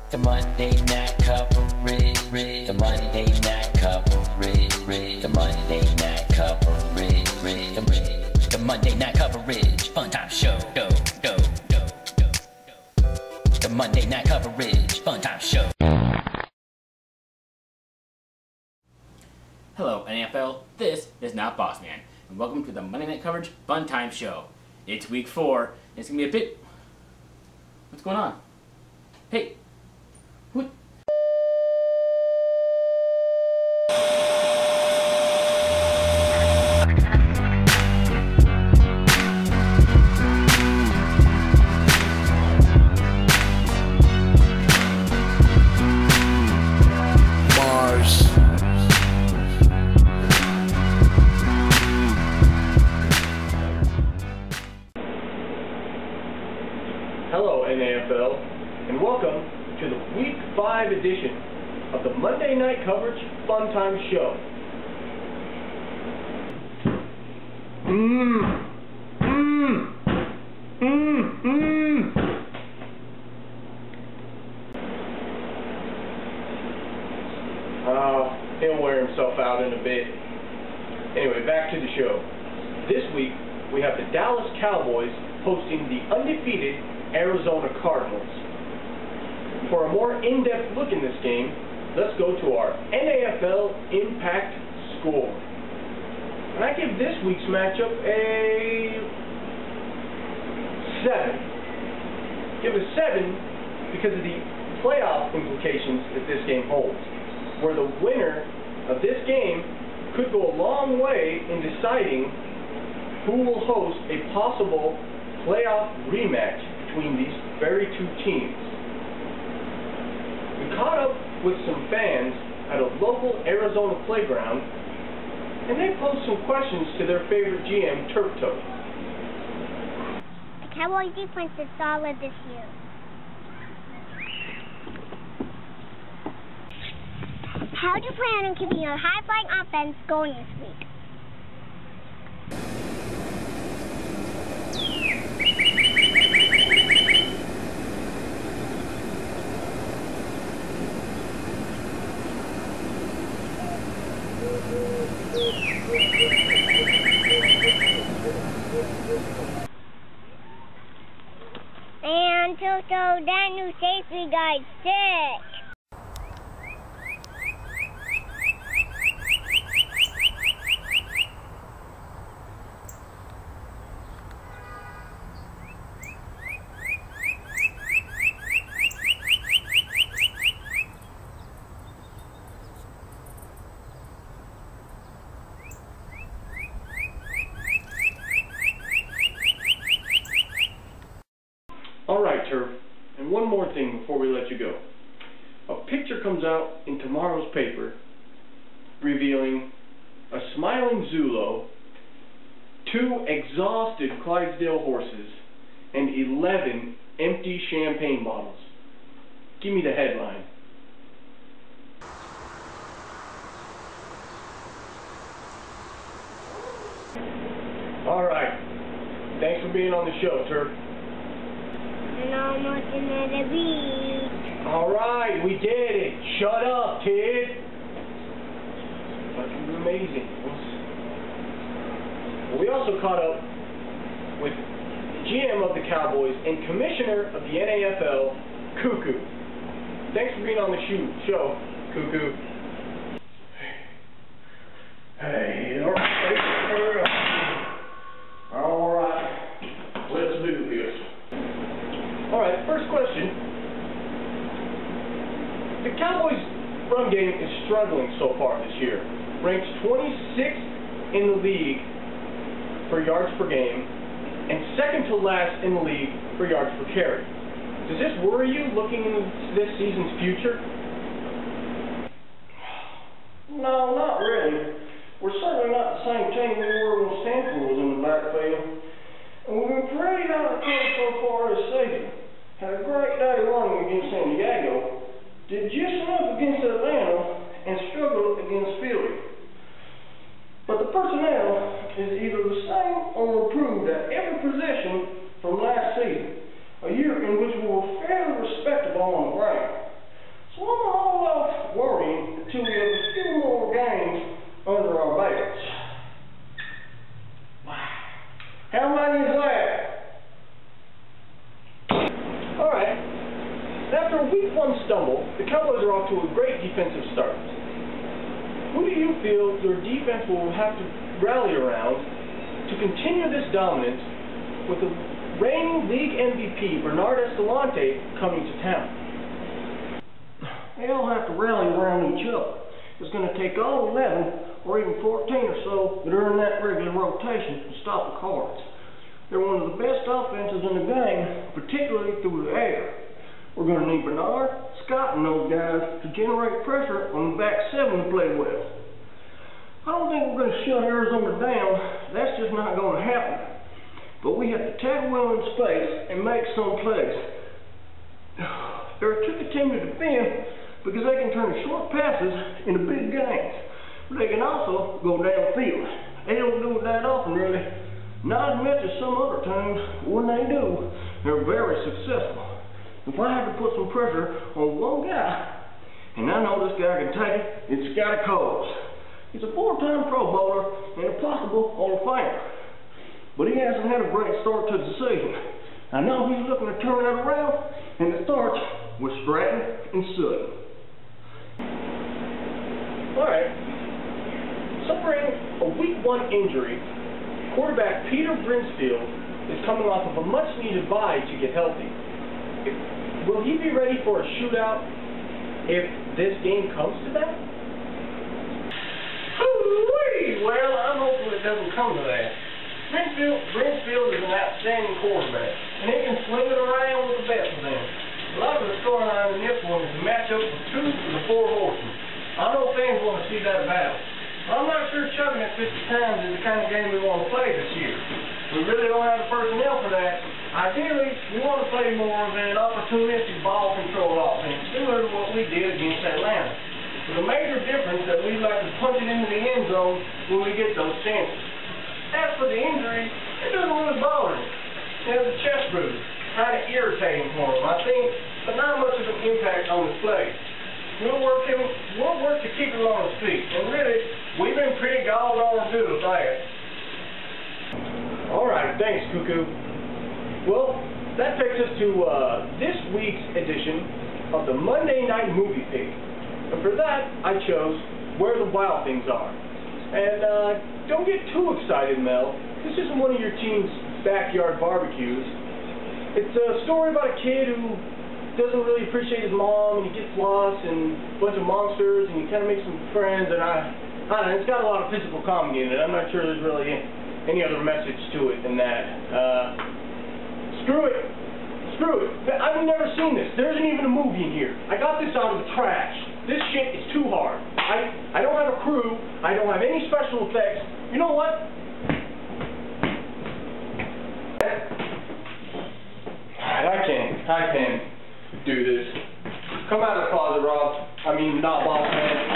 The Monday night coverage, the Monday night coverage, the Monday night coverage, the Monday night coverage, Funtime show, the Monday night coverage, Funtime show. Hello NFL, this is Not Boss Man, and welcome to the Monday night coverage Funtime show. It's week 4, and it's gonna be a bit. What's going on? Hey. What? Mars. Hello NFL, and welcome to the Week 5 edition of the Monday Night Coverage Funtime Show. He'll wear himself out in a bit. Anyway, back to the show. This week, we have the Dallas Cowboys hosting the undefeated Arizona Cardinals. For a more in-depth look in this game, let's go to our NFL Impact score. And I give this week's matchup a 7. Give it a 7 because of the playoff implications that this game holds, where the winner of this game could go a long way in deciding who will host a possible playoff rematch between these very two teams. We caught up with some fans at a local Arizona playground, and they posed some questions to their favorite GM, Turf Toe. The Cowboys defense is solid this year. How do you plan on keeping your high-flying offense going this week? And Toto, that new safety guy's sick. Alright, Turf, and one more thing before we let you go. A picture comes out in tomorrow's paper revealing a smiling Zulo, 2 exhausted Clydesdale horses, and 11 empty champagne bottles. Give me the headline. Alright, thanks for being on the show, Turf. And almost another beat. Alright, we did it. Shut up, kid. Fucking amazing. Well, we also caught up with GM of the Cowboys and Commissioner of the NAFL, Cuckoo. Thanks for being on the show, Cuckoo. Hey, alright. Let's do this. Alright, first question. The Cowboys' run game is struggling so far this year. Ranks 26th in the league for yards per game, and second to last in the league for yards per carry. Does this worry you looking into this season's future? No, not really. We're certainly not the same team we were when Stanford was in the backfield. And we've been pretty out of control so far this season. Had a great day running against San Diego, did just enough against Atlanta, and struggled against Philly. But the personnel is either the same or improved at every position from last season, a year in which we were fairly respectable on the ground. after a week 1 stumble, the Cowboys are off to a great defensive start. Who do you feel their defense will have to rally around to continue this dominance with the reigning league MVP, Bernard Escalante, coming to town? They'll have to rally around each other. It's going to take all 11 or even 14 or so that are in that regular rotation to stop the Cards. They're one of the best offenses in the game, particularly through the air. We're going to need Bernard, Scott, and those guys to generate pressure on the back 7 to play well. I don't think we're going to shut Arizona down. That's just not going to happen. But we have to tackle well in space and make some plays. They're a tricky team to defend because they can turn short passes into big gains. But they can also go downfield. They don't do it that often, really. Not as much as some other teams. When they do, they're very successful. If I have to put some pressure on one guy, and I know this guy can take it, it's Scotty Coles. He's a 4-time Pro Bowler and a possible Hall of Famer. But he hasn't had a great start to the season. I know he's looking to turn that around, and it starts with Stratton and Sutton. Alright. Suffering a week 1 injury, quarterback Peter Brinsfield is coming off of a much-needed bye to get healthy. Will he be ready for a shootout if this game comes to that? Well, I'm hoping it doesn't come to that. Brinsfield is an outstanding quarterback, and he can swing it around with the best of them. A lot of the storyline in this one is a matchup of 2 of the 4 horsemen. I know fans want to see that battle. I'm not sure chucking it 50 times is the kind of game we want to play this year. We really don't have the personnel for that. Ideally, we want to play more of an opportunistic ball control offense, similar to what we did against Atlanta. With a major difference that we like to punch it into the end zone when we get those chances. As for the injury, it doesn't really bother him. He has a chest bruise, kind of irritating for him, I think, but not much of an impact on his play. We'll work to keep him on his feet, and really, we've been pretty gall-darn good at that. Alright, thanks, Cuckoo. Well, that takes us to this week's edition of the Monday Night Movie Pick. And for that, I chose Where the Wild Things Are. And don't get too excited, Mel. This isn't one of your team's backyard barbecues. It's a story about a kid who doesn't really appreciate his mom, and he gets lost in a bunch of monsters, and he kind of makes some friends, and I don't know, it's got a lot of physical comedy in it. I'm not sure there's really any other message to it than that. Screw it. I've never seen this. There isn't even a movie in here. I got this out of the trash. This shit is too hard. I don't have a crew. I don't have any special effects. You know what? I can't do this. Come out of the closet, Rob. I mean, not boss man.